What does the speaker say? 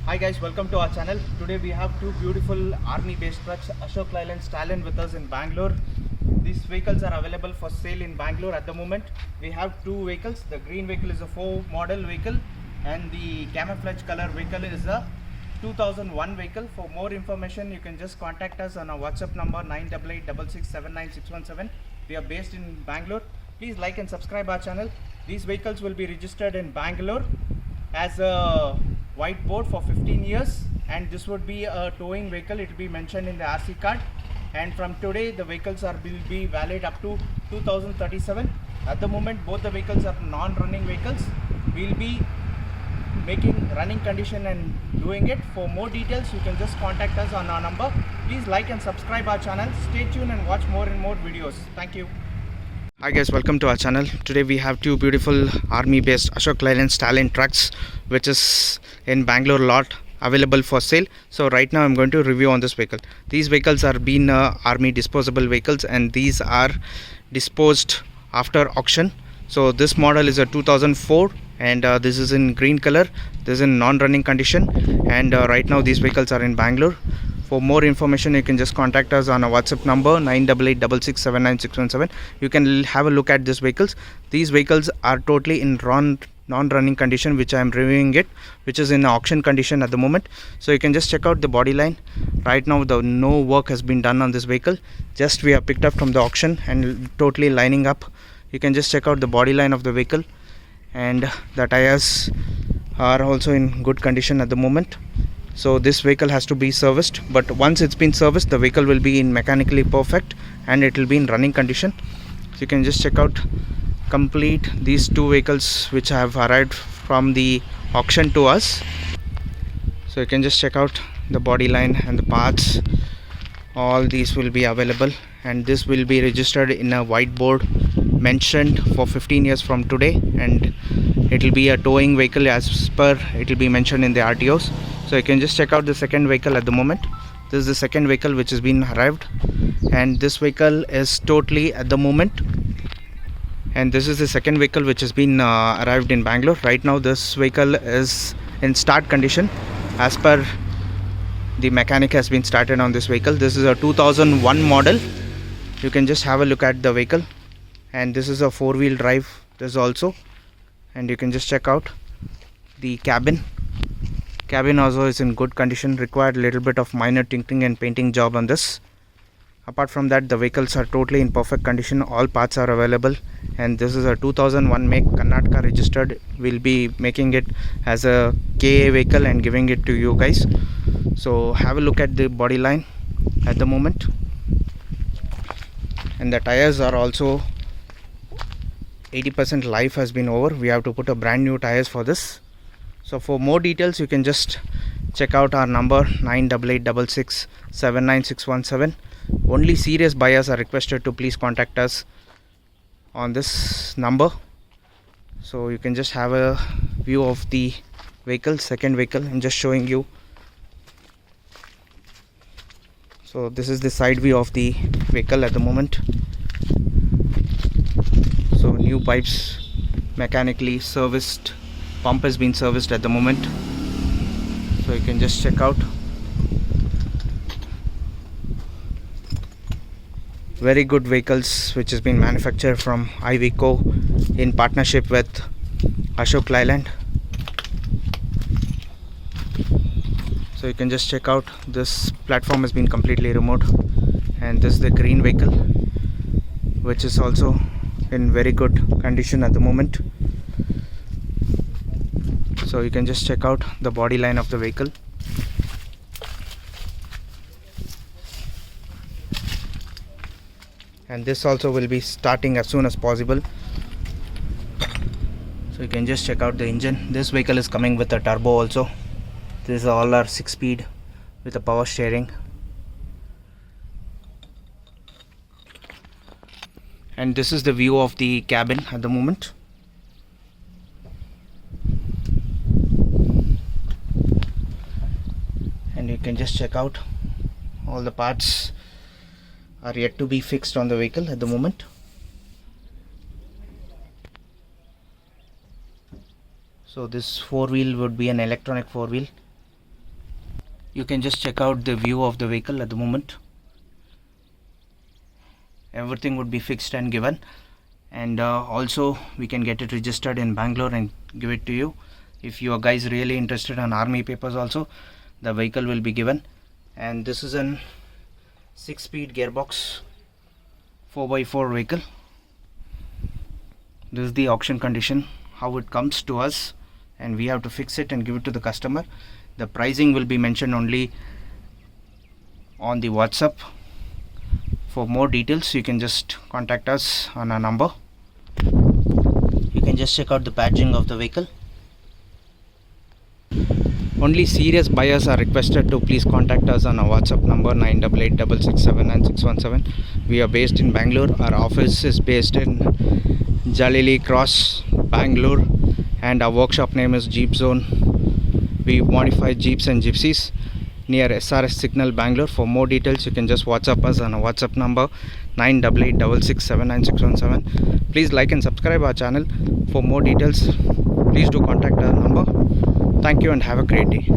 Hi guys, welcome to our channel. Today we have two beautiful army based trucks, Ashok Leyland Stallion with us in Bangalore. These vehicles are available for sale in Bangalore at the moment. We have two vehicles. The green vehicle is a 4 model vehicle and the camouflage color vehicle is a 2001 vehicle. For more information you can just contact us on our WhatsApp number 9886679617. We are based in Bangalore. Please like and subscribe our channel. These vehicles will be registered in Bangalore as a whiteboard for 15 years, and this would be a towing vehicle. It will be mentioned in the RC card, and from today the vehicles will be valid up to 2037. At the moment both the vehicles are non-running vehicles. We will be making running condition and doing it. For more details you can just contact us on our number. Please like and subscribe our channel. Stay tuned and watch more and more videos. Thank you. Hi guys, welcome to our channel. Today we have two beautiful army based Ashok Leyland Stallion trucks which is in Bangalore lot available for sale. So right now I'm going to review on this vehicle. These vehicles are being army disposable vehicles and these are disposed after auction. So this model is a 2004 and this is in green color. This is in non-running condition, and right now these vehicles are in Bangalore. For more information you can just contact us on our WhatsApp number 9886679617. You can have a look at these vehicles. These vehicles are totally in non-running condition, which I am reviewing it, which is in auction condition at the moment. So you can just check out the body line. Right now no work has been done on this vehicle, just we have picked up from the auction and totally lining up. You can just check out the body line of the vehicle, and the tires are also in good condition at the moment. So this vehicle has to be serviced, but once it's been serviced the vehicle will be in mechanically perfect and it will be in running condition. So you can just check out complete these two vehicles which have arrived from the auction to us. So you can just check out the body line and the parts. All these will be available, and this will be registered in a whiteboard mentioned for 15 years from today, and it will be a towing vehicle as per it will be mentioned in the RTOs. So you can just check out the second vehicle at the moment. This is the second vehicle which has been arrived, and this vehicle is totally at the moment, and this is the second vehicle which has been arrived in Bangalore. Right now this vehicle is in start condition as per the mechanic has been started on this vehicle. This is a 2001 model. You can just have a look at the vehicle, and this is a 4-wheel drive this also, and you can just check out the cabin also is in good condition. Required a little bit of minor tinkering and painting job on this. Apart from that the vehicles are totally in perfect condition. All parts are available, and this is a 2001 make, Karnataka registered. We'll be making it as a KA vehicle and giving it to you guys. So have a look at the body line at the moment, and the tires are also 80% life has been over. We have to put a brand new tires for this. So for more details you can just check out our number 9886679617. Only serious buyers are requested to please contact us on this number. So you can just have a view of the vehicle, second vehicle. I'm just showing you. So this is the side view of the vehicle at the moment. So new pipes, mechanically serviced, pump has been serviced at the moment. So you can just check out. Very good vehicles which has been manufactured from Iveco in partnership with Ashok Leyland. So you can just check out, this platform has been completely removed, and this is the green vehicle which is also in very good condition at the moment. So you can just check out the body line of the vehicle. And this also will be starting as soon as possible. So you can just check out the engine. This vehicle is coming with a turbo also. This is all our 6-speed with a power steering. And this is the view of the cabin at the moment. And you can just check out all the parts are yet to be fixed on the vehicle at the moment. So this 4-wheel would be an electronic 4-wheel, You can just check out the view of the vehicle at the moment. Everything would be fixed and given, and also we can get it registered in Bangalore and give it to you. If you are guys really interested in army papers also, the vehicle will be given. And this is an 6-speed gearbox 4x4 vehicle. This is the auction condition, how it comes to us, and we have to fix it and give it to the customer. The pricing will be mentioned only on the WhatsApp. For more details, you can just contact us on our number. You can just check out the badging of the vehicle. Only serious buyers are requested to please contact us on our WhatsApp number 9886679617. We are based in Bangalore. Our office is based in Jalili Cross, Bangalore, and our workshop name is Jeep Zone. We modify Jeeps and Gypsies near SRS Signal, Bangalore. For more details, you can just WhatsApp us on our WhatsApp number 9886679617. Please like and subscribe our channel. For more details, please do contact our number. Thank you and have a great day.